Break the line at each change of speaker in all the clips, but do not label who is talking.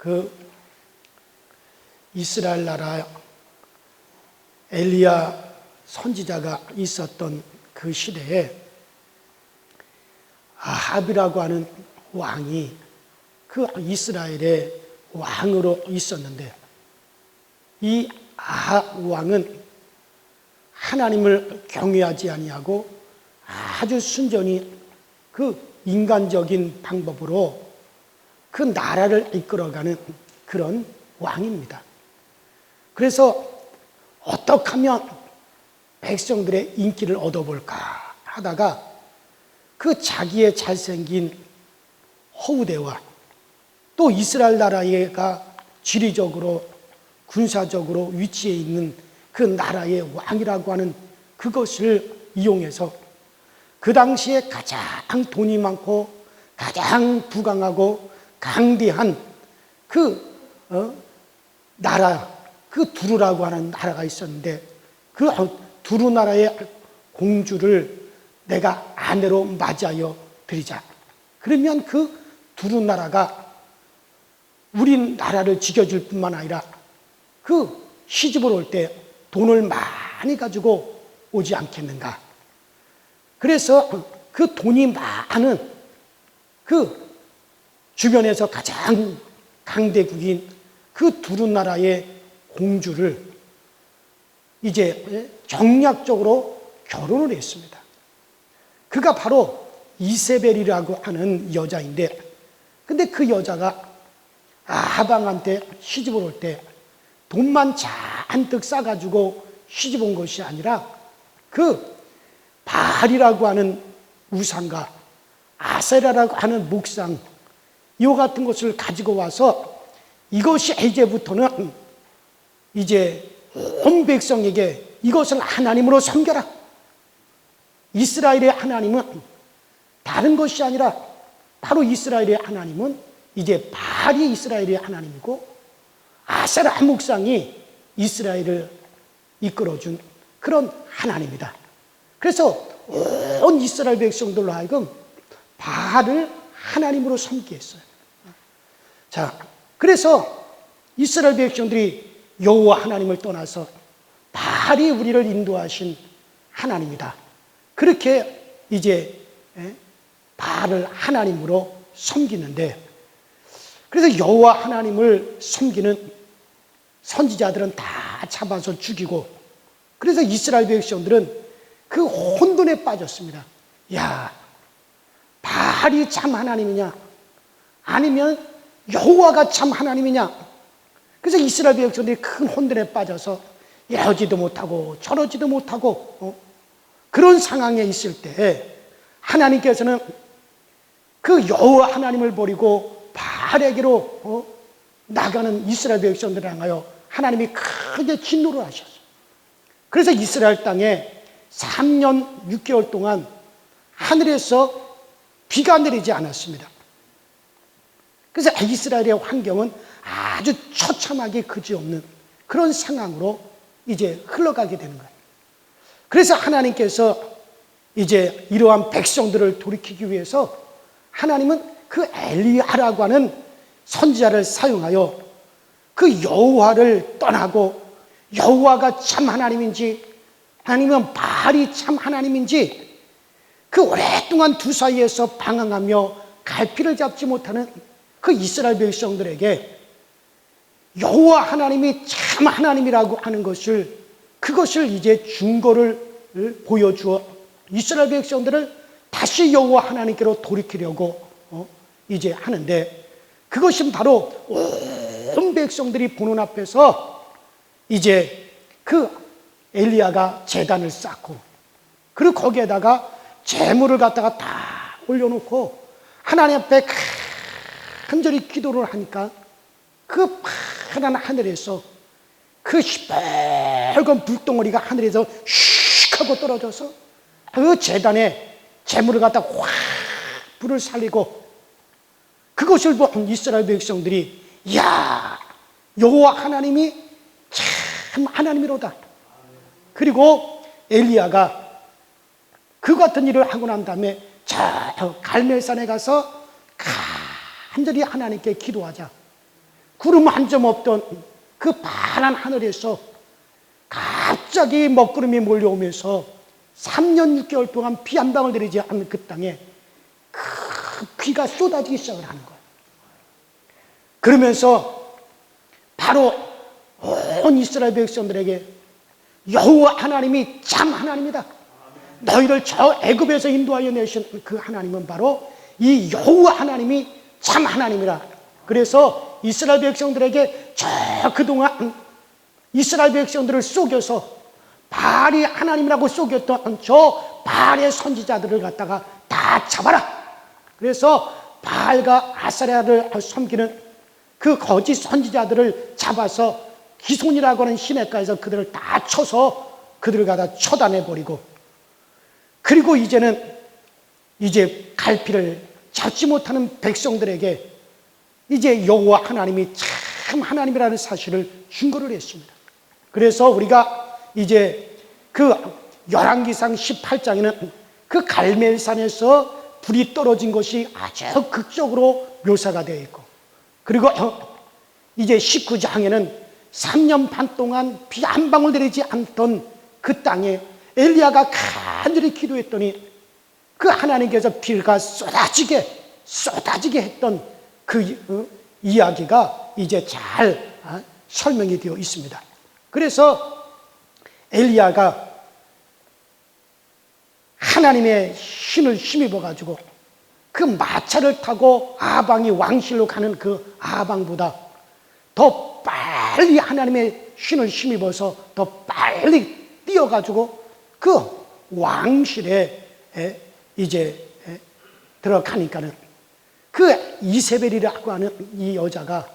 그 이스라엘 나라 엘리야 선지자가 있었던 그 시대에 아합이라고 하는 왕이 그 이스라엘의 왕으로 있었는데, 이 아합 왕은 하나님을 경외하지 아니하고 아주 순전히 그 인간적인 방법으로 그 나라를 이끌어가는 그런 왕입니다. 그래서 어떻게 하면 백성들의 인기를 얻어볼까 하다가 그 자기의 잘생긴 허우대와 또 이스라엘 나라가 지리적으로 군사적으로 위치해 있는 그 나라의 왕이라고 하는 그것을 이용해서 그 당시에 가장 돈이 많고 가장 부강하고 강대한 그 나라, 그 두루라고 하는 나라가 있었는데, 그 두루 나라의 공주를 내가 아내로 맞이하여 드리자. 그러면 그 두루 나라가 우리나라를 지켜줄 뿐만 아니라 그 시집을 올 때 돈을 많이 가지고 오지 않겠는가. 그래서 그 돈이 많은 그 주변에서 가장 강대국인 그 두루 나라의 공주를 이제 정략적으로 결혼을 했습니다. 그가 바로 이세벨이라고 하는 여자인데, 근데 그 여자가 아방한테 시집을 올 때 돈만 잔뜩 싸가지고 시집 온 것이 아니라 그 바알이라고 하는 우상과 아세라라고 하는 목상, 이와 같은 것을 가지고 와서 이것이 이제부터는 이제 온 백성에게 이것을 하나님으로 섬겨라. 이스라엘의 하나님은 다른 것이 아니라 바로 이스라엘의 하나님은 이제 바알이 이스라엘의 하나님이고 아세라 목상이 이스라엘을 이끌어준 그런 하나님이다. 그래서 온 이스라엘 백성들로 하여금 바알을 하나님으로 섬기게 했어요. 자, 그래서 이스라엘 백성들이 여호와 하나님을 떠나서 바알이 우리를 인도하신 하나님이다. 그렇게 이제 바알을 하나님으로 섬기는데, 그래서 여호와 하나님을 섬기는 선지자들은 다 잡아서 죽이고, 그래서 이스라엘 백성들은 그 혼돈에 빠졌습니다. 야, 바알이 참 하나님이냐 아니면 여호와가 참 하나님이냐. 그래서 이스라엘 백성들이 큰 혼돈에 빠져서 이러지도 못하고 저러지도 못하고 그런 상황에 있을 때 하나님께서는 그 여호와 하나님을 버리고 바알에게로 나가는 이스라엘 백성들을 향하여 하나님이 크게 진노를 하셨어요. 그래서 이스라엘 땅에 3년 6개월 동안 하늘에서 비가 내리지 않았습니다. 그래서 이스라엘의 환경은 아주 처참하게 그지없는 그런 상황으로 이제 흘러가게 되는 거예요. 그래서 하나님께서 이제 이러한 백성들을 돌이키기 위해서 하나님은 그 엘리야라고 하는 선지자를 사용하여 그 여호와를 떠나고 여호와가 참 하나님인지 아니면 바알이 참 하나님인지 그 오랫동안 두 사이에서 방황하며 갈피를 잡지 못하는 그 이스라엘 백성들에게 여호와 하나님이 참 하나님이라고 하는 것을, 그것을 이제 증거를 보여주어 이스라엘 백성들을 다시 여호와 하나님께로 돌이키려고 이제 하는데, 그것은 바로 온 백성들이 보는 앞에서 이제 그 엘리야가 제단을 쌓고, 그리고 거기에다가 제물을 갖다가 다 올려놓고 하나님 앞에 간절히 기도를 하니까 그 파란 하늘에서 그 시뻘건 불덩어리가 하늘에서 슉 하고 떨어져서 그 제단에 제물을 갖다가 확 불을 살리고, 그것을 본 이스라엘 백성들이 야, 여호와 하나님이 참 하나님이로다. 그리고 엘리야가 그 같은 일을 하고 난 다음에 저 갈멜산에 가서 간절히 하나님께 기도하자. 구름 한 점 없던 그 파란 하늘에서 갑자기 먹구름이 몰려오면서 3년 6개월 동안 비 한 방울 내리지 않는 그 땅에 그 비가 쏟아지기 시작을 하는 거예요. 그러면서 바로 온 이스라엘 백성들에게 여호와 하나님이 참 하나님이다. 너희를 저 애굽에서 인도하여 내신 그 하나님은 바로 이 여호와 하나님이 참 하나님이라. 그래서 이스라엘 백성들에게 저 그동안 이스라엘 백성들을 속여서 바알이 하나님이라고 속였던 저 바알의 선지자들을 갖다가 다 잡아라. 그래서 바알과 아사랴를 섬기는 그 거짓 선지자들을 잡아서 기손이라고 하는 시냇가에서 그들을 다 쳐서 그들을 갖다 처단해버리고, 그리고 이제는 이제 갈피를 잡지 못하는 백성들에게 이제 여호와 하나님이 참 하나님이라는 사실을 증거를 했습니다. 그래서 우리가 이제 그 열왕기상 18장에는 그 갈멜산에서 불이 떨어진 것이 아주 극적으로 묘사가 되어 있고, 그리고 이제 19장에는 3년 반 동안 비 한 방울 내리지 않던 그 땅에 엘리야가 간절히 기도했더니 그 하나님께서 비가 쏟아지게 했던 그 이야기가 이제 잘 설명이 되어 있습니다. 그래서 엘리야가 하나님의 신을 힘입어가지고 그 마차를 타고 아방이 왕실로 가는 그 아방보다 더 빨리 하나님의 신을 힘입어서 더 빨리 뛰어가지고 그 왕실에 이제 들어가니까는 그 이세벨이라고 하는 이 여자가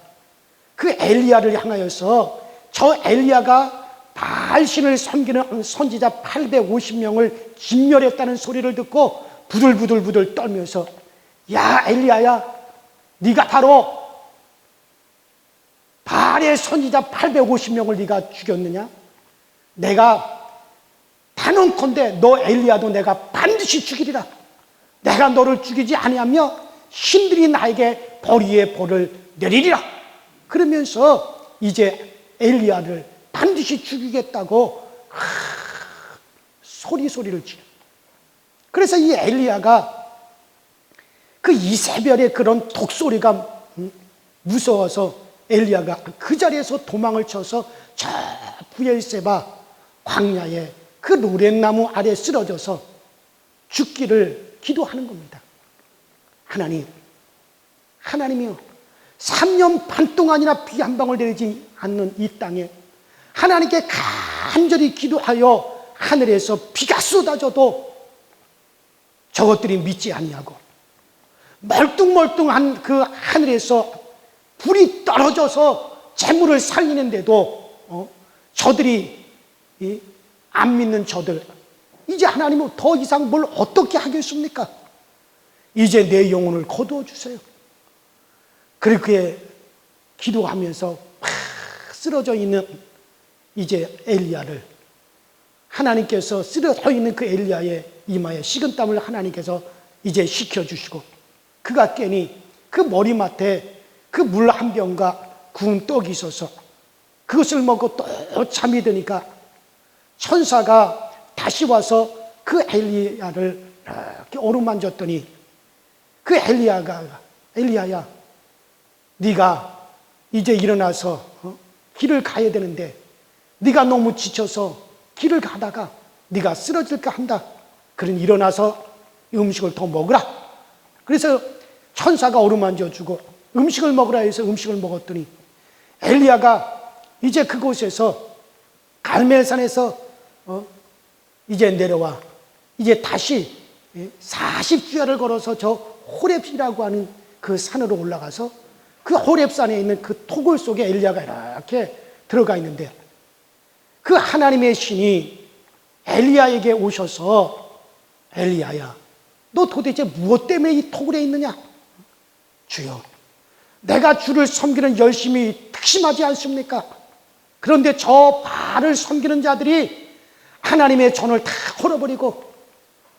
그 엘리야를 향하여서 저 엘리야가 바알신을 섬기는 선지자 850명을 진멸했다는 소리를 듣고 부들부들 떨면서, 야 엘리야야, 네가 바로 바알의 선지자 850명을 네가 죽였느냐? 내가 단언컨대 너 엘리야도 내가 반드시 죽이리라. 내가 너를 죽이지 아니하며 신들이 나에게 벌 위에 벌을 내리리라. 그러면서 이제 엘리야를 반드시 죽이겠다고 소리를 지르. 그래서 이 엘리야가 그 이세벨의 그런 독소리가 무서워서 엘리야가 그 자리에서 도망을 쳐서 저 부엘세바 광야에 그 로렌나무 아래 쓰러져서 죽기를 기도하는 겁니다. 하나님이요, 3년 반 동안이나 비 한 방울 내리지 않는 이 땅에 하나님께 간절히 기도하여 하늘에서 비가 쏟아져도 저것들이 믿지 아니하고, 멀뚱멀뚱한 그 하늘에서 불이 떨어져서 재물을 살리는데도 저들이 안 믿는 저들, 이제 하나님은 더 이상 뭘 어떻게 하겠습니까? 이제 내 영혼을 거두어 주세요. 그렇게 기도하면서 막 쓰러져 있는 이제 엘리야를 하나님께서, 쓰러져 있는 그 엘리야의 이마에 식은땀을 하나님께서 이제 식혀주시고, 그가 깨니 그 머리맡에 그 물 한 병과 구운 떡이 있어서 그것을 먹고 또 잠이 드니까 천사가 다시 와서 그 엘리야를 이렇게 어루만졌더니 그 엘리야야, 네가 이제 일어나서 길을 가야 되는데 네가 너무 지쳐서 길을 가다가 네가 쓰러질까 한다. 그러니 일어나서 음식을 더 먹으라. 그래서 천사가 어루만져주고 음식을 먹으라 해서 음식을 먹었더니 엘리야가 이제 그곳에서 갈멜산에서 이제 내려와 이제 다시 40주야를 걸어서 저 호렙이라고 하는 그 산으로 올라가서 그 호렙산에 있는 그 토굴 속에 엘리야가 이렇게 들어가 있는데, 그 하나님의 신이 엘리야에게 오셔서, 엘리야야, 너 도대체 무엇 때문에 이 토굴에 있느냐? 주여, 내가 주를 섬기는 열심이 특심하지 않습니까? 그런데 저 바알을 섬기는 자들이 하나님의 전을 다 헐어버리고,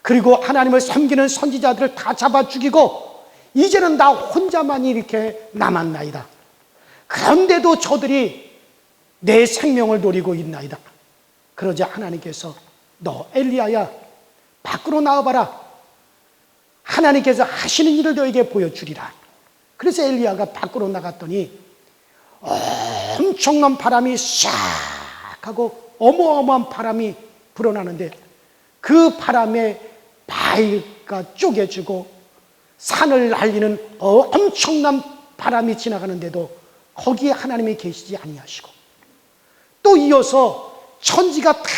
그리고 하나님을 섬기는 선지자들을 다 잡아 죽이고, 이제는 나 혼자만이 이렇게 남았나이다. 그런데도 저들이 내 생명을 노리고 있나이다. 그러자 하나님께서 너 엘리야야 밖으로 나와봐라. 하나님께서 하시는 일을 너에게 보여주리라. 그래서 엘리야가 밖으로 나갔더니 엄청난 바람이 샥 하고 어마어마한 바람이 불어나는데 그 바람에 바위가 쪼개지고 산을 날리는 엄청난 바람이 지나가는데도 거기에 하나님이 계시지 아니하시고, 또 이어서 천지가 다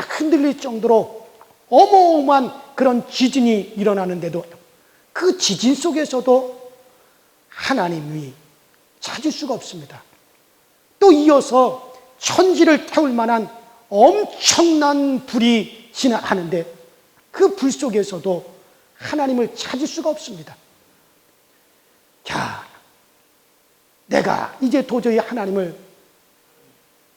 흔들릴 정도로 어마어마한 그런 지진이 일어나는데도 그 지진 속에서도 하나님이 찾을 수가 없습니다. 또 이어서 천지를 태울 만한 엄청난 불이 지나가는데 그 불 속에서도 하나님을 찾을 수가 없습니다. 자, 내가 이제 도저히 하나님을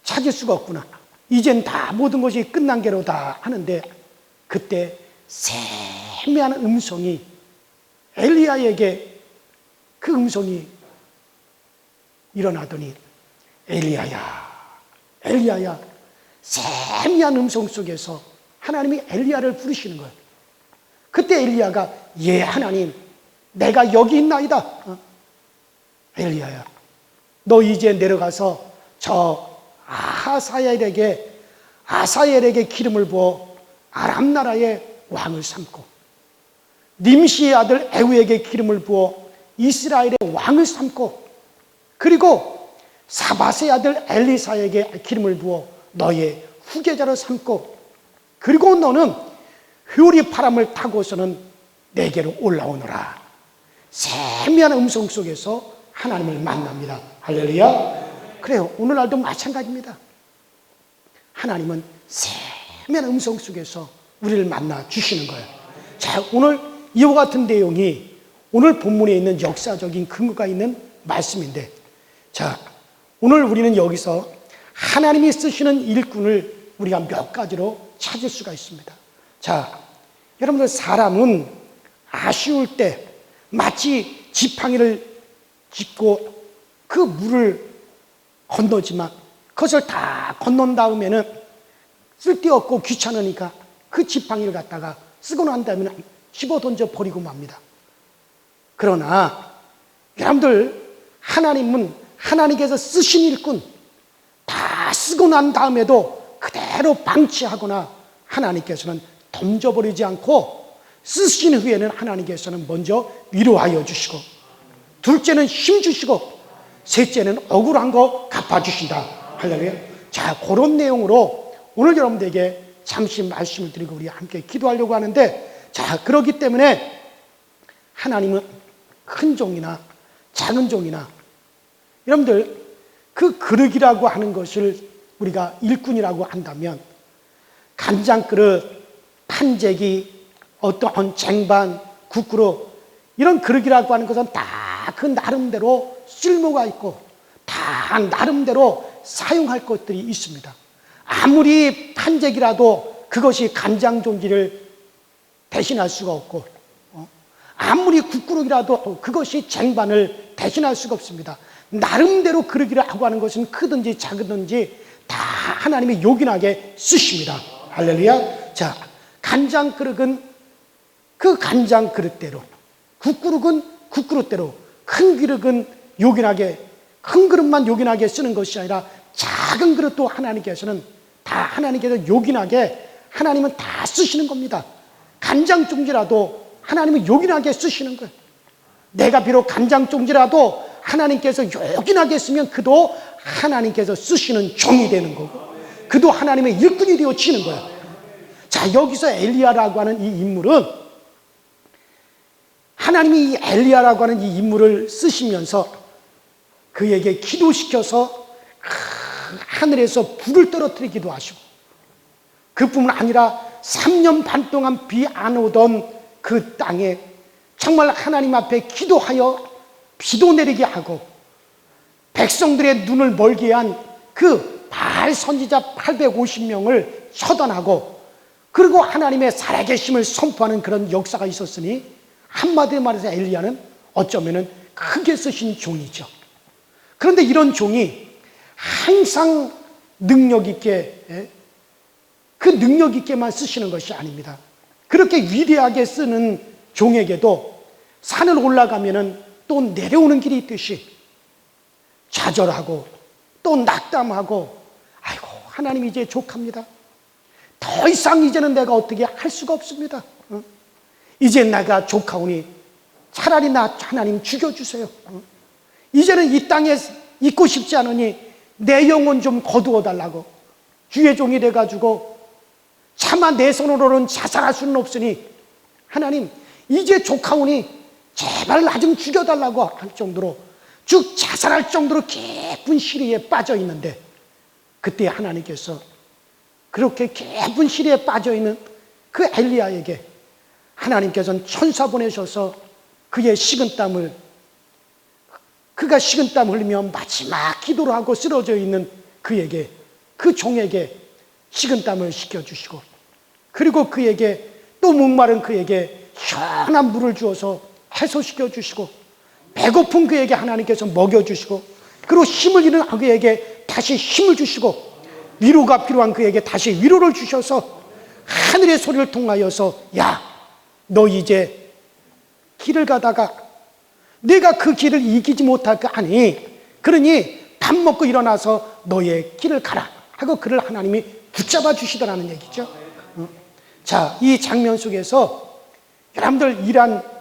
찾을 수가 없구나. 이젠 다 모든 것이 끝난 게로다 하는데, 그때 세미한 음성이 엘리야에게 그 음성이 일어나더니 엘리야야, 엘리야야. 세미한 음성 속에서 하나님이 엘리야를 부르시는 거예요. 그때 엘리야가 예 하나님, 내가 여기 있나이다. 엘리야야, 너 이제 내려가서 저 아사엘에게 기름을 부어 아람 나라의 왕을 삼고, 님시의 아들 에후에게 기름을 부어 이스라엘의 왕을 삼고, 그리고 사밧의 아들 엘리사에게 기름을 부어 너의 후계자로 삼고, 그리고 너는 효리 바람을 타고서는 내게로 올라오너라. 세미한 음성 속에서 하나님을 만납니다. 할렐루야. 그래요. 오늘날도 마찬가지입니다. 하나님은 세미한 음성 속에서 우리를 만나 주시는 거예요. 자, 오늘 이와 같은 내용이 오늘 본문에 있는 역사적인 근거가 있는 말씀인데, 자, 오늘 우리는 여기서 하나님이 쓰시는 일꾼을 우리가 몇 가지로 찾을 수가 있습니다. 자, 여러분들, 사람은 아쉬울 때 마치 지팡이를 짚고 그 물을 건너지만 그것을 다 건넌 다음에는 쓸데없고 귀찮으니까 그 지팡이를 갖다가 쓰고 난 다음에 집어 던져 버리고 맙니다. 그러나 여러분들, 하나님은 하나님께서 쓰신 일꾼 다 쓰고 난 다음에도 그대로 방치하거나 하나님께서는 던져버리지 않고, 쓰신 후에는 하나님께서는 먼저 위로하여 주시고, 둘째는 힘 주시고, 셋째는 억울한 거 갚아주신다. 할렐루야. 자, 그런 내용으로 오늘 여러분들에게 잠시 말씀을 드리고 우리 함께 기도하려고 하는데, 자, 그렇기 때문에 하나님은 큰 종이나 작은 종이나, 여러분들, 그 그릇이라고 하는 것을 우리가 일꾼이라고 한다면 간장그릇, 판재기, 어떠한 쟁반, 국그릇, 이런 그릇이라고 하는 것은 다 그 나름대로 쓸모가 있고 다 나름대로 사용할 것들이 있습니다. 아무리 판재기라도 그것이 간장 존재를 대신할 수가 없고, 아무리 국그릇이라도 그것이 쟁반을 대신할 수가 없습니다. 나름대로 그릇이라고 하는 것은 크든지 작든지 다 하나님이 요긴하게 쓰십니다. 할렐루야. 자, 간장 그릇은 그 간장 그릇대로, 국그릇은 국그릇대로, 큰 그릇은 요긴하게, 큰 그릇만 요긴하게 쓰는 것이 아니라 작은 그릇도 하나님께서는 다 하나님께서 요긴하게 하나님은 다 쓰시는 겁니다. 간장 종지라도 하나님은 요긴하게 쓰시는 거예요. 내가 비록 간장 종지라도 하나님께서 요긴하게 쓰면 그도 하나님께서 쓰시는 종이 되는 거고, 그도 하나님의 일꾼이 되어지는 거예요. 자, 여기서 엘리야라고 하는 이 인물은, 하나님이 이 엘리야라고 하는 이 인물을 쓰시면서 그에게 기도시켜서 하늘에서 불을 떨어뜨리기도 하시고, 그뿐만 아니라 3년 반 동안 비 안 오던 그 땅에 정말 하나님 앞에 기도하여 비도 내리게 하고, 백성들의 눈을 멀게 한 그 바알 선지자 850명을 처단하고, 그리고 하나님의 살아계심을 선포하는 그런 역사가 있었으니, 한마디로 말해서 엘리야는 어쩌면은 크게 쓰신 종이죠. 그런데 이런 종이 항상 능력 있게, 그 능력 있게만 쓰시는 것이 아닙니다. 그렇게 위대하게 쓰는 종에게도 산을 올라가면은 또 내려오는 길이 있듯이 좌절하고 또 낙담하고, 아이고 하나님 이제 족합니다. 더 이상 이제는 내가 어떻게 할 수가 없습니다. 이제 내가 족하오니 차라리 나 하나님 죽여주세요. 이제는 이 땅에 있고 싶지 않으니 내 영혼 좀 거두어 달라고 주의 종이 돼가지고 차마 내 손으로는 자살할 수는 없으니 하나님 이제 족하오니 제발 나 좀 죽여달라고 할 정도로, 즉 자살할 정도로 깊은 시리에 빠져 있는데, 그때 하나님께서 그렇게 깊은 시리에 빠져 있는 그 엘리야에게 하나님께서는 천사 보내셔서 그가 식은땀 흘리며 마지막 기도를 하고 쓰러져 있는 그에게, 그 종에게 식은땀을 식혀주시고, 그리고 그에게 또 목마른 그에게 시원한 물을 주어서 해소시켜 주시고, 배고픈 그에게 하나님께서 먹여주시고, 그리고 힘을 잃은 그에게 다시 힘을 주시고, 위로가 필요한 그에게 다시 위로를 주셔서 하늘의 소리를 통하여서 야, 너 이제 길을 가다가 내가 그 길을 이기지 못할 거 아니, 그러니 밥 먹고 일어나서 너의 길을 가라 하고 그를 하나님이 붙잡아 주시더라는 얘기죠. 자, 이 장면 속에서 여러분들 이러한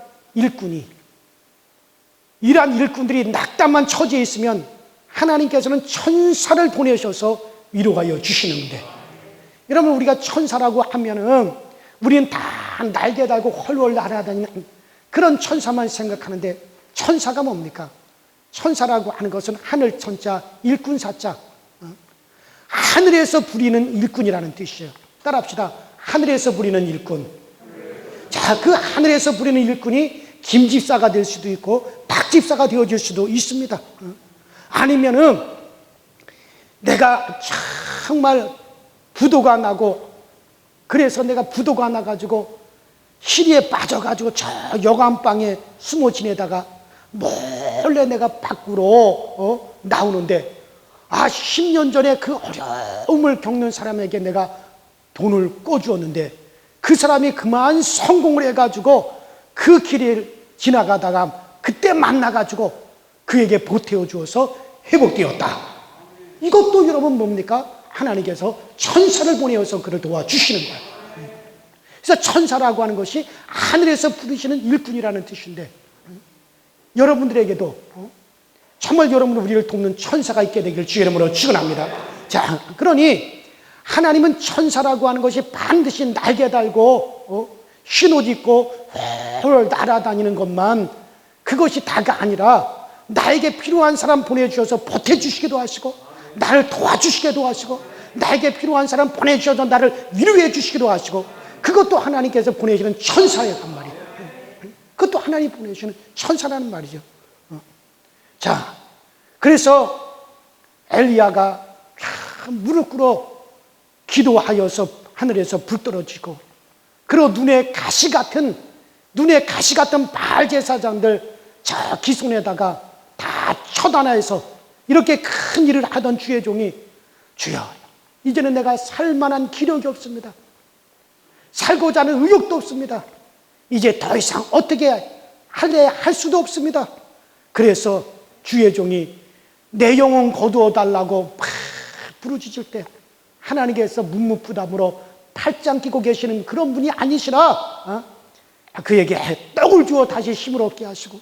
일꾼들이 낙담한 처지에 있으면 하나님께서는 천사를 보내셔서 위로하여 주시는데, 여러분 우리가 천사라고 하면은 우리는 다 날개 달고 헐헐 날아다니는 그런 천사만 생각하는데, 천사가 뭡니까? 천사라고 하는 것은 하늘 천자 일꾼 사자, 하늘에서 부리는 일꾼이라는 뜻이에요. 따라합시다. 하늘에서 부리는 일꾼. 자, 그 하늘에서 부리는 일꾼이 김 집사가 될 수도 있고 박 집사가 되어질 수도 있습니다. 아니면은 내가 정말 부도가 나고, 그래서 내가 부도가 나가지고 시리에 빠져가지고 저 여관방에 숨어 지내다가 몰래 내가 밖으로 나오는데, 10년 전에 그 어려움을 겪는 사람에게 내가 돈을 꿔주었는데 그 사람이 그만 성공을 해가지고 그 길을 지나가다가 그때 만나가지고 그에게 보태어 주어서 회복되었다. 이것도 여러분 뭡니까? 하나님께서 천사를 보내어서 그를 도와주시는 거예요. 그래서 천사라고 하는 것이 하늘에서 부르시는 일꾼이라는 뜻인데, 여러분들에게도 정말 여러분들 우리를 돕는 천사가 있게 되길 주의 이름으로 축원합니다. 자, 그러니 하나님은 천사라고 하는 것이 반드시 날개 달고 흰옷 입고 홀 날아다니는 것만 그것이 다가 아니라 나에게 필요한 사람 보내주셔서 보태주시기도 하시고, 나를 도와주시기도 하시고, 나에게 필요한 사람 보내주셔서 나를 위로해 주시기도 하시고, 그것도 하나님께서 보내시는 천사였단 말이에요. 그것도 하나님 보내시는 천사라는 말이죠. 자, 그래서 엘리야가 무릎 꿇어 기도하여서 하늘에서 불 떨어지고, 그리고 눈에 가시 같은 바알 제사장들 저 기손에다가 다 처단해서 이렇게 큰 일을 하던 주의 종이, 주여 이제는 내가 살만한 기력이 없습니다. 살고자 하는 의욕도 없습니다. 이제 더 이상 어떻게 할 수도 없습니다. 그래서 주의 종이 내 영혼 거두어 달라고 막 부르짖을 때 하나님께서 묵묵부담으로 팔짱 끼고 계시는 그런 분이 아니시라 그에게 떡을 주어 다시 힘을 얻게 하시고,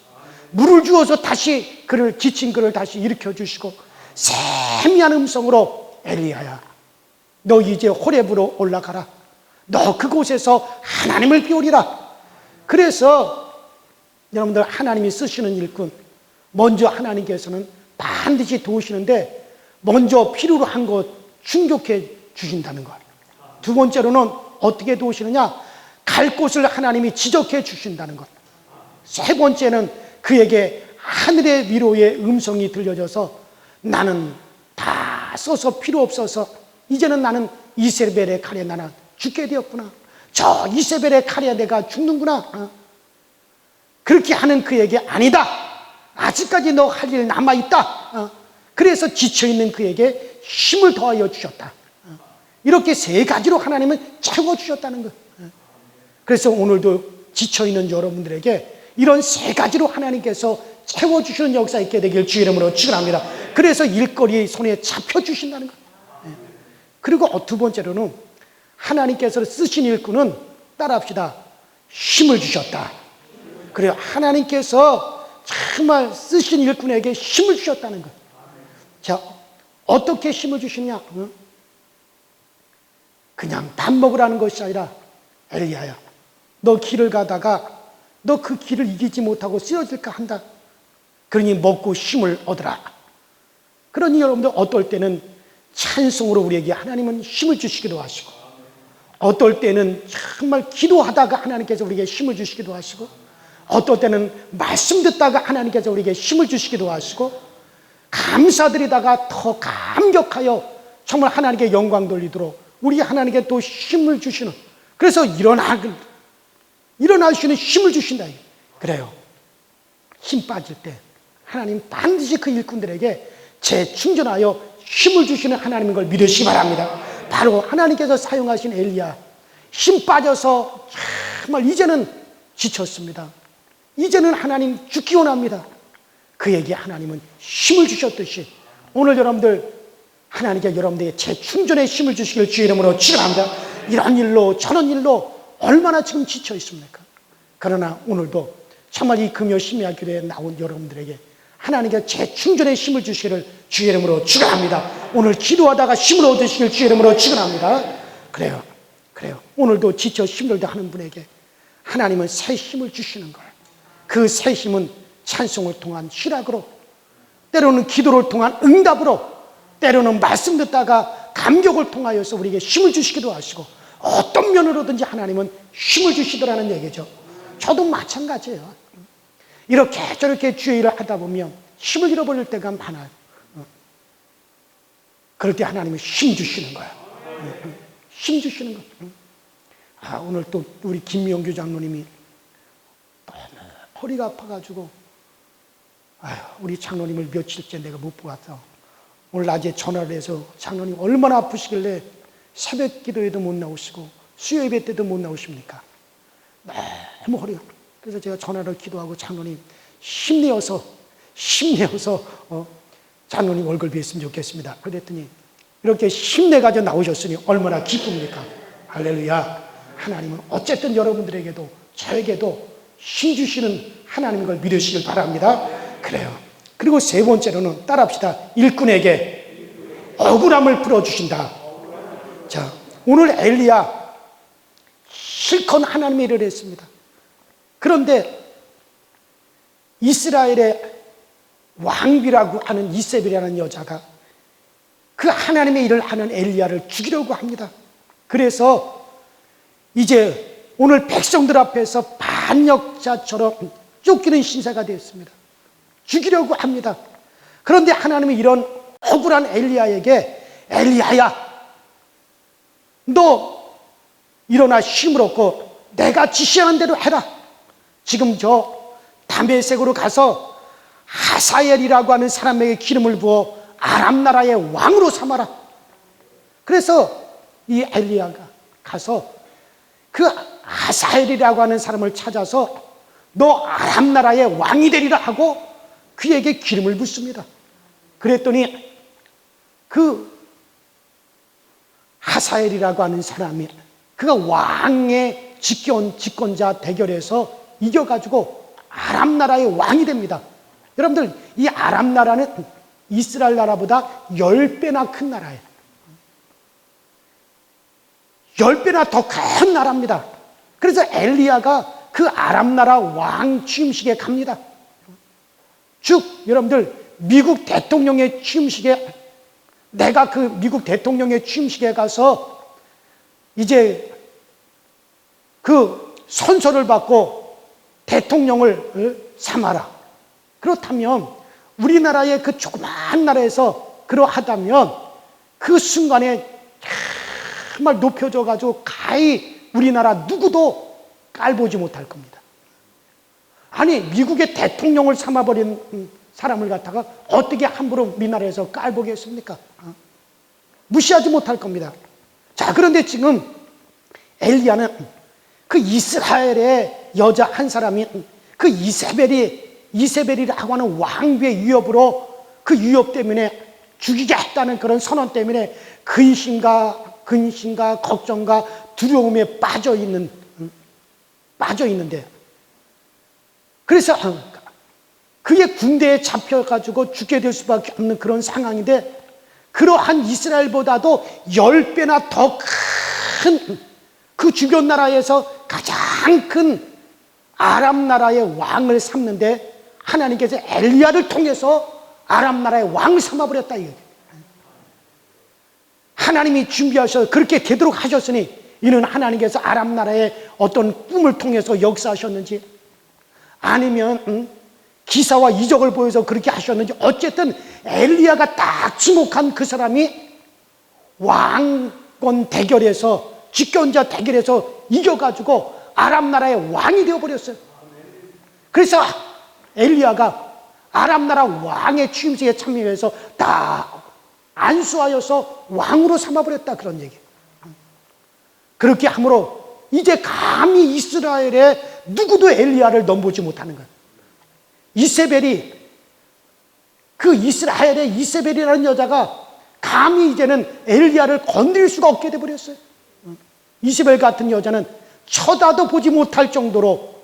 물을 주어서 다시 지친 그를 다시 일으켜 주시고, 세미한 음성으로 엘리야야 너 이제 호렙으로 올라가라. 너 그곳에서 하나님을 비우리라. 그래서 여러분들 하나님이 쓰시는 일꾼, 먼저 하나님께서는 반드시 도우시는데 먼저 필요로 한 것 충족해 주신다는 것. 두 번째로는 어떻게 도우시느냐? 갈 곳을 하나님이 지적해 주신다는 것. 세 번째는 그에게 하늘의 위로의 음성이 들려져서 나는 다 써서 필요 없어서 이제는 나는 이세벨의 칼에 나는 죽게 되었구나. 저 이세벨의 칼에 내가 죽는구나. 그렇게 하는 그에게 아니다. 아직까지 너 할 일 남아있다. 그래서 지쳐있는 그에게 힘을 더하여 주셨다. 이렇게 세 가지로 하나님은 채워주셨다는 거예요. 그래서 오늘도 지쳐있는 여러분들에게 이런 세 가지로 하나님께서 채워주시는 역사 있게 되길 주의 이름으로 축원합니다. 그래서 일거리 손에 잡혀주신다는 거예요. 그리고 두 번째로는 하나님께서 쓰신 일꾼은 따라합시다. 힘을 주셨다. 그래요. 하나님께서 정말 쓰신 일꾼에게 힘을 주셨다는 거예요. 자, 어떻게 힘을 주시냐? 그냥 밥 먹으라는 것이 아니라 엘리야야, 너 길을 가다가 너 그 길을 이기지 못하고 쓰러질까 한다. 그러니 먹고 힘을 얻으라. 그러니 여러분들 어떨 때는 찬송으로 우리에게 하나님은 힘을 주시기도 하시고, 어떨 때는 정말 기도하다가 하나님께서 우리에게 힘을 주시기도 하시고, 어떨 때는 말씀 듣다가 하나님께서 우리에게 힘을 주시기도 하시고, 감사드리다가 더 감격하여 정말 하나님께 영광 돌리도록 우리 하나님께 또 힘을 주시는, 그래서 일어나시는 힘을 주신다. 그래요. 힘 빠질 때 하나님 반드시 그 일꾼들에게 재충전하여 힘을 주시는 하나님인 걸 믿으시기 바랍니다. 바로 하나님께서 사용하신 엘리야, 힘 빠져서 정말 이제는 지쳤습니다. 이제는 하나님 죽기 원합니다. 그에게 하나님은 힘을 주셨듯이 오늘 여러분들 하나님께 여러분들에게 재충전의 힘을 주시길 주의 이름으로 축원합니다. 이런 일로 저런 일로 얼마나 지금 지쳐 있습니까? 그러나 오늘도 정말 이 금요 심야 기도에 나온 여러분들에게 하나님께 재충전의 힘을 주시기를 주의 이름으로 축원합니다. 오늘 기도하다가 힘을 얻으시길 주의 이름으로 축원합니다. 그래요. 오늘도 지쳐 힘들다 하는 분에게 하나님은 새 힘을 주시는 거예요. 그 새 힘은 찬송을 통한 희락으로, 때로는 기도를 통한 응답으로, 때로는 말씀 듣다가 감격을 통하여서 우리에게 힘을 주시기도 하시고, 어떤 면으로든지 하나님은 힘을 주시더라는 얘기죠. 저도 마찬가지예요. 이렇게 저렇게 주의 일을 하다 보면 힘을 잃어버릴 때가 많아요. 그럴 때 하나님은 힘 주시는 거예요. 힘 주시는 거예요. 오늘 또 우리 김명규 장로님이 너무 허리가 아파가지고 우리 장로님을 며칠째 내가 못 보았어. 오늘 낮에 전화를 해서 장로님 얼마나 아프시길래 새벽 기도에도 못 나오시고 수요 예배 때도 못 나오십니까? 너무 허리가. 그래서 제가 전화를 기도하고 장로님 힘내어서 장로님 얼굴 뵀으면 좋겠습니다. 그랬더니 이렇게 힘내가지고 나오셨으니 얼마나 기쁩니까? 할렐루야. 하나님은 어쨌든 여러분들에게도 저에게도 힘 주시는 하나님인 걸 믿으시길 바랍니다. 그래요. 그리고 세 번째로는 따라합시다. 일꾼에게 억울함을 풀어주신다. 자, 오늘 엘리야 실컷 하나님의 일을 했습니다. 그런데 이스라엘의 왕비라고 하는 이세벨이라는 여자가 그 하나님의 일을 하는 엘리야를 죽이려고 합니다. 그래서 이제 오늘 백성들 앞에서 반역자처럼 쫓기는 신세가 되었습니다. 죽이려고 합니다. 그런데 하나님이 이런 억울한 엘리야에게 엘리야야, 너 일어나 힘을 얻고 내가 지시한 대로 해라. 지금 저 다메섹으로 가서 하사엘이라고 하는 사람에게 기름을 부어 아람 나라의 왕으로 삼아라. 그래서 이 엘리야가 가서 그 하사엘이라고 하는 사람을 찾아서 너 아람 나라의 왕이 되리라 하고 그에게 기름을 붓습니다. 그랬더니 그 하사엘이라고 하는 사람이 그가 왕의 집권자 대결에서 이겨가지고 아람 나라의 왕이 됩니다. 여러분들, 이 아람 나라는 이스라엘 나라보다 10배나 큰 나라예요. 10배나 더 큰 나라입니다. 그래서 엘리야가 그 아람 나라 왕 취임식에 갑니다. 즉 여러분들, 미국 대통령의 취임식에, 내가 그 미국 대통령의 취임식에 가서 이제 그 선서를 받고 대통령을 삼아라. 그렇다면 우리나라의 그 조그마한 나라에서 그러하다면 그 순간에 정말 높여져 가지고 가히 우리나라 누구도 깔보지 못할 겁니다. 아니, 미국의 대통령을 삼아버린 사람을 갖다가 어떻게 함부로 미나라에서 깔보겠습니까? 무시하지 못할 겁니다. 자, 그런데 지금 엘리야는 그 이스라엘의 여자 한 사람이 그 이세벨이라고 하는 왕비의 위협으로 그 위협 때문에 죽이겠다는 그런 선언 때문에 근심과 걱정과 두려움에 빠져 있는데, 그래서 그의 군대에 잡혀가지고 죽게 될 수밖에 없는 그런 상황인데, 그러한 이스라엘보다도 10배나 더 큰 그 주변 나라에서 가장 큰 아람 나라의 왕을 삼는데, 하나님께서 엘리야를 통해서 아람 나라의 왕을 삼아버렸다 이거죠. 하나님이 준비하셔서 그렇게 되도록 하셨으니, 이는 하나님께서 아람 나라의 어떤 꿈을 통해서 역사하셨는지, 아니면 기사와 이적을 보여서 그렇게 하셨는지, 어쨌든 엘리야가 딱 지목한 그 사람이 왕권 대결에서, 집권자 대결에서 이겨가지고 아람 나라의 왕이 되어버렸어요. 그래서 엘리야가 아람 나라 왕의 취임식에 참여해서 다 안수하여서 왕으로 삼아버렸다, 그런 얘기예요. 그렇게 함으로 이제 감히 이스라엘에 누구도 엘리야를 넘보지 못하는 거예요. 이세벨이, 그 이스라엘의 이세벨이라는 여자가 감히 이제는 엘리야를 건드릴 수가 없게 돼버렸어요. 이세벨 같은 여자는 쳐다도 보지 못할 정도로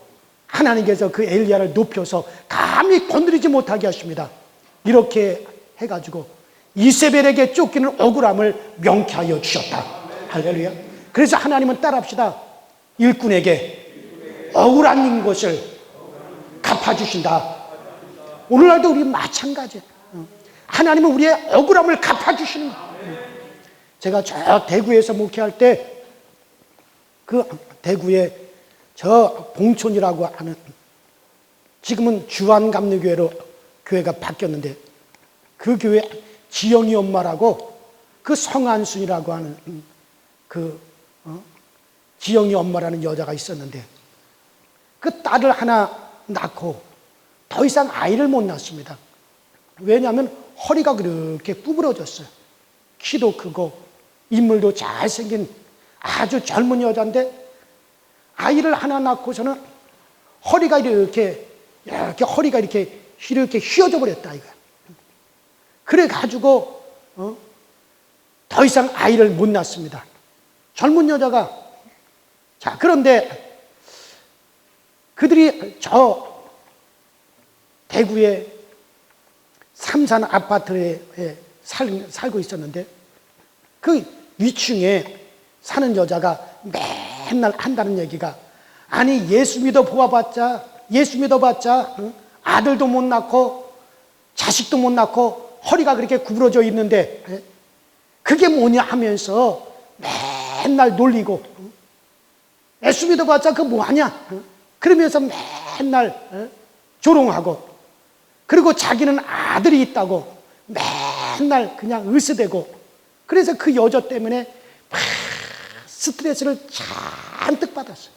하나님께서 그 엘리야를 높여서 감히 건드리지 못하게 하십니다. 이렇게 해가지고 이세벨에게 쫓기는 억울함을 명쾌하여 주셨다. 할렐루야. 그래서 하나님은 따라합시다. 일꾼에게 억울한 것을 갚아주신다. 오늘날도 우리 마찬가지예요. 하나님은 우리의 억울함을 갚아주시는 거예요. 제가 저 대구에서 목회할 때, 그 대구에 저 봉촌이라고 하는, 지금은 주안감리교회로 교회가 바뀌었는데, 그 교회 지영이 엄마라고, 그 성한순이라고 하는 지영이 엄마라는 여자가 있었는데, 그 딸을 하나 낳고 더 이상 아이를 못 낳습니다. 왜냐하면 허리가 그렇게 구부러졌어요. 키도 크고 인물도 잘생긴 아주 젊은 여자인데, 아이를 하나 낳고서는 허리가 이렇게 휘어져 버렸다 이거야. 그래가지고 더 이상 아이를 못 낳습니다. 젊은 여자가. 자, 그런데 그들이 저 대구의 삼산 아파트에 살고 있었는데, 그 위층에 사는 여자가 맨날 한다는 얘기가, 아니 예수 믿어 보아봤자 아들도 못 낳고 자식도 못 낳고 허리가 그렇게 구부러져 있는데 그게 뭐냐 하면서 맨날 놀리고, 예수 믿어봤자 그거 뭐하냐 그러면서 맨날 조롱하고, 그리고 자기는 아들이 있다고 맨날 그냥 으스대고, 그래서 그 여자 때문에 막 스트레스를 잔뜩 받았어요.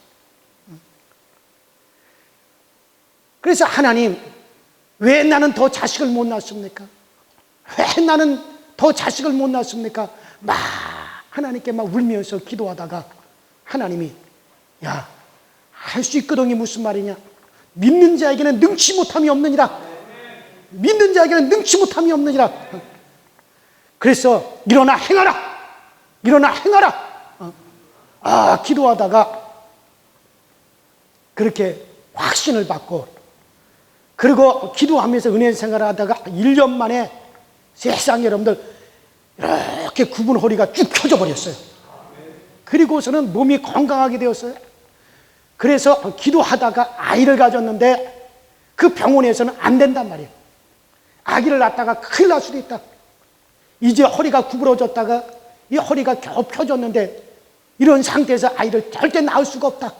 그래서 하나님, 왜 나는 더 자식을 못 낳습니까? 왜 나는 더 자식을 못 낳습니까? 막 하나님께 막 울면서 기도하다가 하나님이, 야, 할 수 있거든이 무슨 말이냐? 믿는 자에게는 능치 못함이 없느니라. 믿는 자에게는 능치 못함이 없느니라. 그래서 일어나 행하라. 기도하다가 그렇게 확신을 받고, 그리고 기도하면서 은혜 생활을 하다가 1년 만에 세상 여러분들 이렇게 굽은 허리가 쭉 펴져 버렸어요. 그리고서는 몸이 건강하게 되었어요. 그래서 기도하다가 아이를 가졌는데, 그 병원에서는 안 된단 말이에요. 아기를 낳다가 큰일 날 수도 있다. 이제 허리가 구부러졌다가 이 허리가 겨우 펴졌는데, 이런 상태에서 아이를 절대 낳을 수가 없다.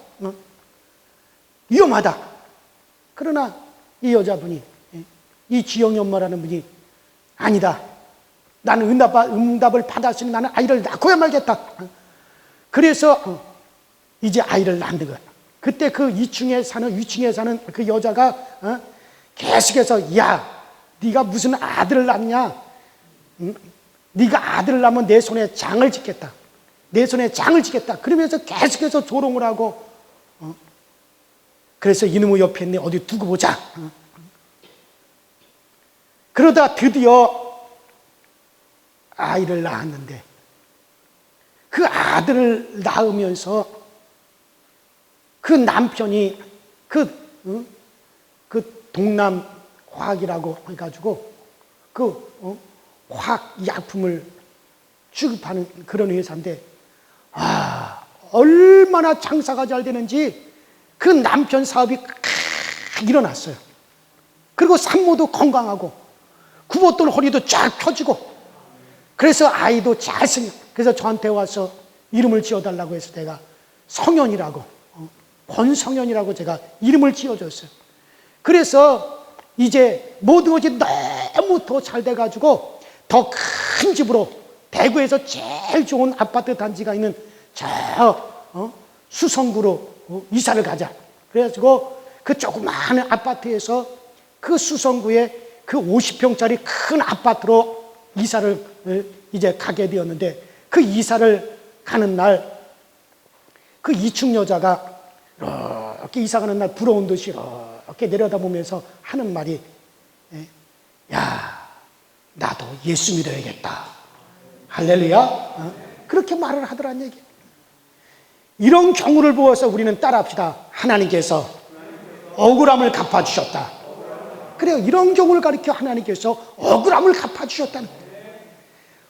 위험하다. 그러나 이 여자분이, 이 지영이 엄마라는 분이, 아니다. 나는 응답을 받았으니 나는 아이를 낳고야 말겠다. 그래서 이제 아이를 낳는 거야. 그때 그 위층에 사는 그 여자가 계속해서, 야, 네가 무슨 아들을 낳냐? 응? 네가 아들을 낳으면 내 손에 장을 짓겠다. 내 손에 장을 짓겠다. 그러면서 계속해서 조롱을 하고, 그래서 이놈의 옆에 있네, 어디 두고 보자. 그러다 드디어 아이를 낳았는데, 그 아들을 낳으면서 그 남편이 그 동남화학이라고 해가지고 화학 약품을 취급하는 그런 회사인데, 얼마나 장사가 잘 되는지 그 남편 사업이 일어났어요. 그리고 산모도 건강하고 굽었던 허리도 쫙 펴지고, 그래서 아이도 잘생겨. 그래서 저한테 와서 이름을 지어달라고 해서 제가 성현이라고, 권성현이라고 제가 이름을 지어줬어요. 그래서 이제 모든 것이 너무 더 잘 돼가지고 더 큰 집으로, 대구에서 제일 좋은 아파트 단지가 있는 저 수성구로 이사를 가자. 그래가지고 그 조그마한 아파트에서 그 수성구에 그 50평짜리 큰 아파트로 이사를 이제 가게 되었는데, 그 이사를 가는 날 그 2층 여자가 이렇게 이사 가는 날 부러운 듯이 이렇게 내려다보면서 하는 말이, 야, 나도 예수 믿어야겠다. 할렐루야. 그렇게 말을 하더란 얘기예요. 이런 경우를 보아서 우리는 따라합시다. 하나님께서 억울함을 갚아주셨다. 그래요. 이런 경우를 가리켜 하나님께서 억울함을 갚아주셨다는 거예요.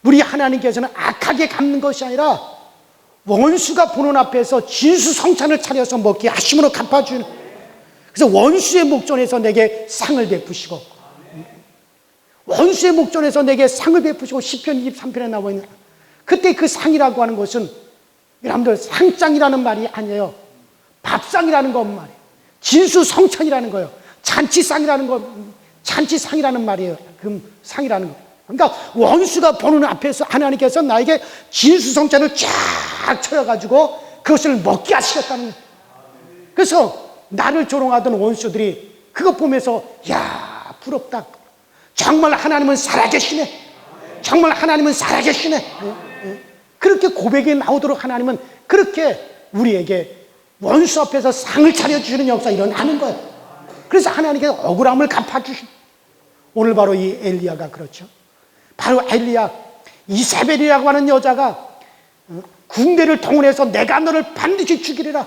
우리 하나님께서는 악하게 갚는 것이 아니라 원수가 보는 앞에서 진수성찬을 차려서 먹게 하심으로 갚아주는. 그래서 원수의 목전에서 내게 상을 베푸시고, 원수의 목전에서 내게 상을 베푸시고, 시편 23편에 나와 있는 그때 그 상이라고 하는 것은 여러분들 상장이라는 말이 아니에요. 밥상이라는 건 말이에요. 진수성찬이라는 거예요. 잔치상이라는 거, 잔치상이라는 말이에요. 그 상이라는 거. 그러니까 원수가 보는 앞에서 하나님께서 나에게 진수성찬을 쫙 쳐여가지고 그것을 먹게 하시겠다는 거예요. 그래서 나를 조롱하던 원수들이 그거 보면서, 야, 부럽다. 정말 하나님은 살아계시네. 정말 하나님은 살아계시네. 그렇게 고백이 나오도록 하나님은 그렇게 우리에게 원수 앞에서 상을 차려주시는 역사 일어나는 거예요. 그래서 하나님께서 억울함을 갚아주신, 오늘 바로 이 엘리야가 그렇죠. 바로 엘리야, 이세벨이라고 하는 여자가 군대를 동원해서 내가 너를 반드시 죽이리라.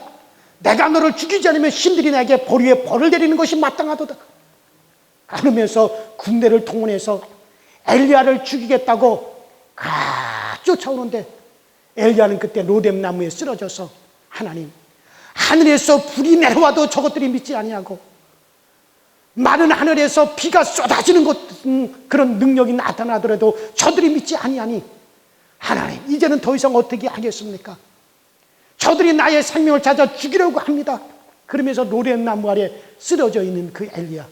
내가 너를 죽이지 않으면 신들이 내게 벌 위에 벌을 내리는 것이 마땅하도다. 그러면서 군대를 동원해서 엘리야를 죽이겠다고 쫓아오는데, 엘리야는 그때 로뎀 나무에 쓰러져서, 하나님, 하늘에서 불이 내려와도 저것들이 믿지 아니하고, 마른 하늘에서 비가 쏟아지는 그런 능력이 나타나더라도 저들이 믿지 아니하니, 하나님, 이제는 더 이상 어떻게 하겠습니까? 저들이 나의 생명을 찾아 죽이려고 합니다. 그러면서 로뎀 나무 아래 쓰러져 있는 그 엘리야,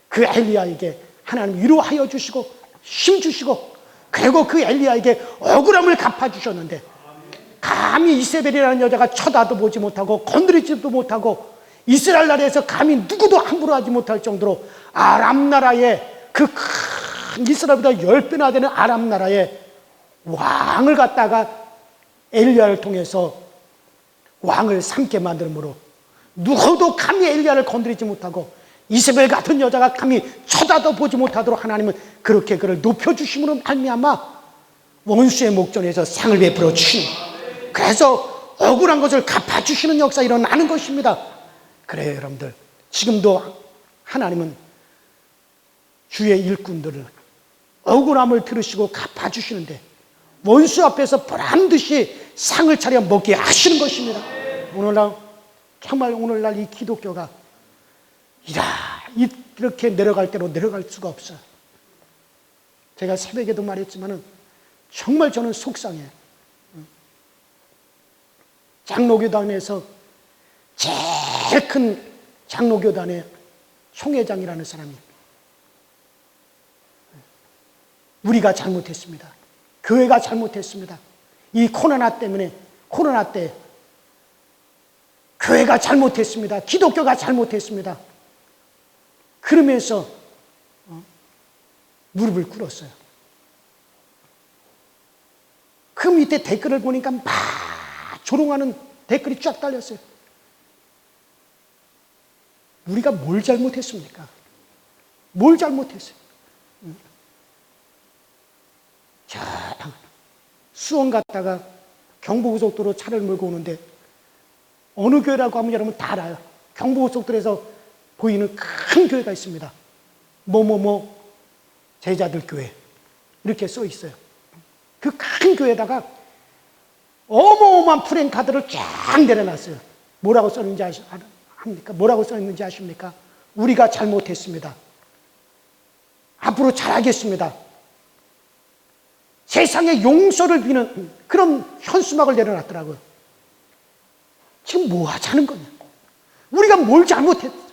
그 엘리야에게 하나님 위로하여 주시고 힘 주시고, 그리고 그 엘리야에게 억울함을 갚아주셨는데, 감히 이세벨이라는 여자가 쳐다도 보지 못하고 건드리지도 못하고 이스라엘 나라에서 감히 누구도 함부로 하지 못할 정도로 아람 나라의 그 큰, 이스라엘보다 10배나 되는 아람 나라의 왕을 갖다가 엘리야를 통해서 왕을 삼게 만들므로 누구도 감히 엘리야를 건드리지 못하고 이세벨 같은 여자가 감히 쳐다도 보지 못하도록 하나님은 그렇게 그를 높여주심으로 말미암아 원수의 목전에서 상을 베풀어 주시는, 그래서 억울한 것을 갚아주시는 역사 일어나는 것입니다. 그래요, 여러분들. 지금도 하나님은 주의 일꾼들을 억울함을 들으시고 갚아주시는데, 원수 앞에서 보란듯이 상을 차려 먹게 하시는 것입니다. 오늘날, 정말 오늘날 이 기독교가 이렇게 내려갈 대로 내려갈 수가 없어요. 제가 새벽에도 말했지만은 정말 저는 속상해요. 장로교단에서 제일 큰 장로교단의 총회장이라는 사람이, 우리가 잘못했습니다. 교회가 잘못했습니다. 이 코로나 때문에, 코로나 때 교회가 잘못했습니다. 기독교가 잘못했습니다. 그러면서 무릎을 꿇었어요. 그 밑에 댓글을 보니까 막 조롱하는 댓글이 쫙 달렸어요. 우리가 뭘 잘못했습니까? 뭘 잘못했어요? 자, 수원 갔다가 경부고속도로 차를 몰고 오는데 어느 교회라고 하면 여러분 다 알아요. 경부고속도로에서 보이는 큰 교회가 있습니다. 뭐뭐뭐 제자들 교회 이렇게 써 있어요. 그 큰 교회에다가 어마어마한 프랭카드를 쫙 내려놨어요. 뭐라고 썼는지 합니까? 뭐라고 써있는지 아십니까? 우리가 잘못했습니다. 앞으로 잘하겠습니다. 세상에 용서를 비는 그런 현수막을 내려놨더라고요. 지금 뭐 하자는 거냐? 우리가 뭘 잘못했어요?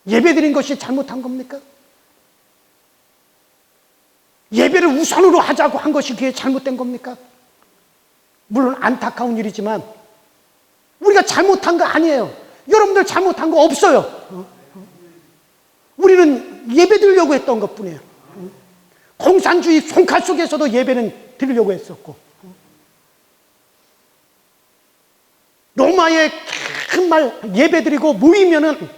예배드린 것이 잘못한 겁니까? 예배를 우선으로 하자고 한 것이 그게 잘못된 겁니까? 물론 안타까운 일이지만 우리가 잘못한 거 아니에요. 여러분들 잘못한 거 없어요. 우리는 예배 드리려고 했던 것뿐이에요. 공산주의 손칼 속에서도 예배는 드리려고 했었고, 로마의 큰 말 예배 드리고 모이면은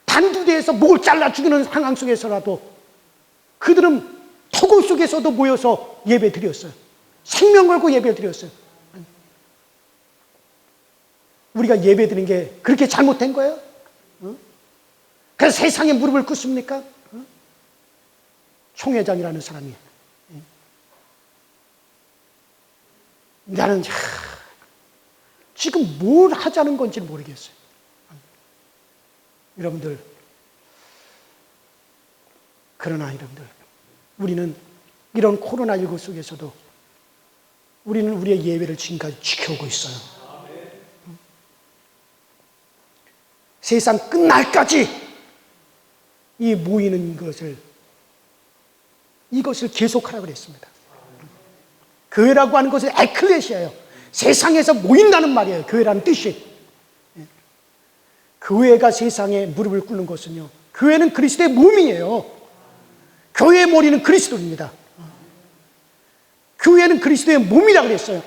단두대에서 목을 잘라 죽이는 상황 속에서라도 그들은 토굴 속에서도 모여서 예배 드렸어요. 생명 걸고 예배 드렸어요. 우리가 예배 드린 게 그렇게 잘못된 거예요? 그래서 세상에 무릎을 꿇습니까? 총회장이라는 사람이 나는 지금 뭘 하자는 건지 모르겠어요. 여러분들, 그러나 여러분들, 우리는 이런 코로나19 속에서도 우리는 우리의 예배를 지금까지 지켜오고 있어요. 세상 끝날까지 이 모이는 이것을 계속하라고 그랬습니다. 교회라고 하는 것은 에클레시아예요. 세상에서 모인다는 말이에요. 교회라는 뜻이. 교회가 세상에 무릎을 꿇는 것은요, 교회는 그리스도의 몸이에요. 교회의 머리는 그리스도입니다. 교회는 그리스도의 몸이라고 그랬어요.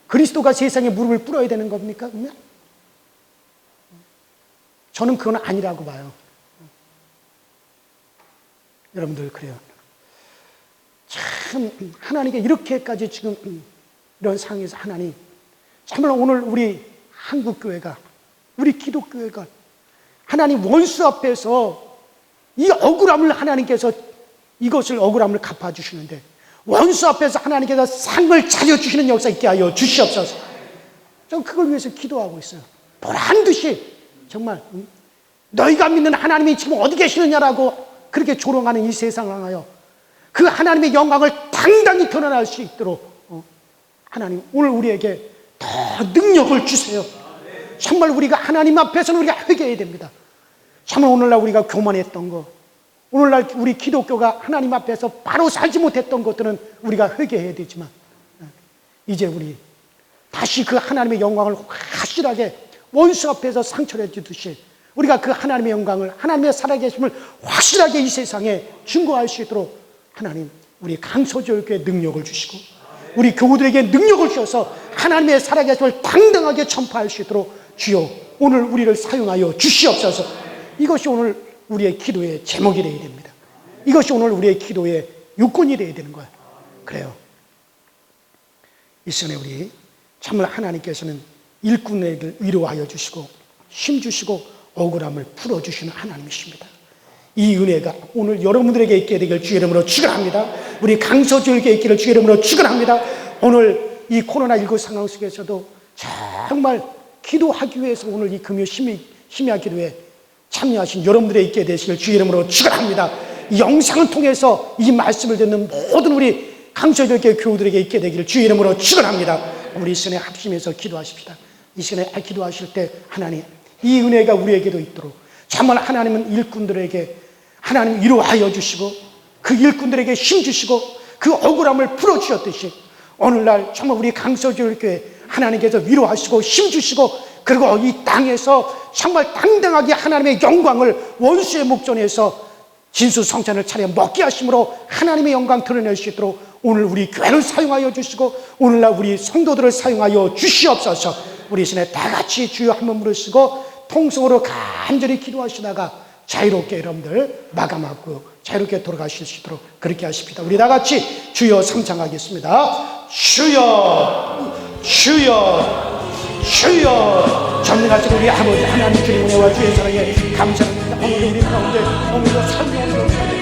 그리스도가 세상에 무릎을 꿇어야 되는 겁니까? 그러면? 저는 그건 아니라고 봐요. 여러분들, 그래요. 참 하나님께 이렇게까지 지금 이런 상황에서 하나님, 정말 오늘 우리 한국교회가, 우리 기독교회가 하나님 원수 앞에서 이 억울함을 하나님께서 이것을 억울함을 갚아주시는데, 원수 앞에서 하나님께서 상을 차려주시는 역사 있게 하여 주시옵소서. 저는 그걸 위해서 기도하고 있어요. 보란 듯이 정말 너희가 믿는 하나님이 지금 어디 계시느냐라고 그렇게 조롱하는 이 세상을 향하여 그 하나님의 영광을 당당히 드러낼 수 있도록 하나님 오늘 우리에게 더 능력을 주세요. 정말 우리가 하나님 앞에서는 우리가 회개해야 됩니다. 정말 오늘날 우리가 교만했던 거, 오늘날 우리 기독교가 하나님 앞에서 바로 살지 못했던 것들은 우리가 회개해야 되지만, 이제 우리 다시 그 하나님의 영광을 확실하게 원수 앞에서 상처를 주듯이 우리가 그 하나님의 영광을, 하나님의 살아계심을 확실하게 이 세상에 증거할 수 있도록 하나님 우리 강서교육에 능력을 주시고 우리 교우들에게 능력을 주셔서 하나님의 살아계심을 당당하게 전파할 수 있도록 주여 오늘 우리를 사용하여 주시옵소서. 이것이 오늘 우리의 기도의 제목이 되어야 됩니다. 이것이 오늘 우리의 기도의 요건이 되어야 되는 거예요. 그래요. 이 시간에 우리 정말 하나님께서는 일꾼에게 위로하여 주시고 힘 주시고 억울함을 풀어주시는 하나님이십니다. 이 은혜가 오늘 여러분들에게 있게 되길 주의 이름으로 축원합니다. 우리 강서교육에 있기를 주의 이름으로 축원합니다. 오늘 이 코로나19 상황 속에서도 정말 기도하기 위해서 오늘 이 금요 심야 기도에 참여하신 여러분들의 있게 되시길 주의 이름으로 축원합니다. 이 영상을 통해서 이 말씀을 듣는 모든 우리 강서교육의 교우들에게 있게 되기를 주의 이름으로 축원합니다. 우리 이 시간에 합심해서 기도하십시다. 이 시간에 기도하실 때 하나님 이 은혜가 우리에게도 있도록 정말 하나님은 일꾼들에게 하나님 위로하여 주시고 그 일꾼들에게 힘 주시고 그 억울함을 풀어주셨듯이 오늘날 정말 우리 강서교회 하나님께서 위로하시고 힘 주시고 그리고 이 땅에서 정말 당당하게 하나님의 영광을 원수의 목전에서 진수성찬을 차려 먹게 하심으로 하나님의 영광 드러낼 수 있도록 오늘 우리 교회를 사용하여 주시고 오늘날 우리 성도들을 사용하여 주시옵소서. 우리 시내 다 같이 주여 한 번 부르시고 통성으로 간절히 기도하시다가 자유롭게 여러분들 마감하고 자유롭게 돌아가실 수 있도록 그렇게 하십니다. 우리 다 같이 주여 삼창하겠습니다. 주여 주여 주여. 전능하신 우리 아버지 하나님 주님 은혜와 주의 사랑에 감사합니다. 오늘 우리 가운데 오늘도 설명을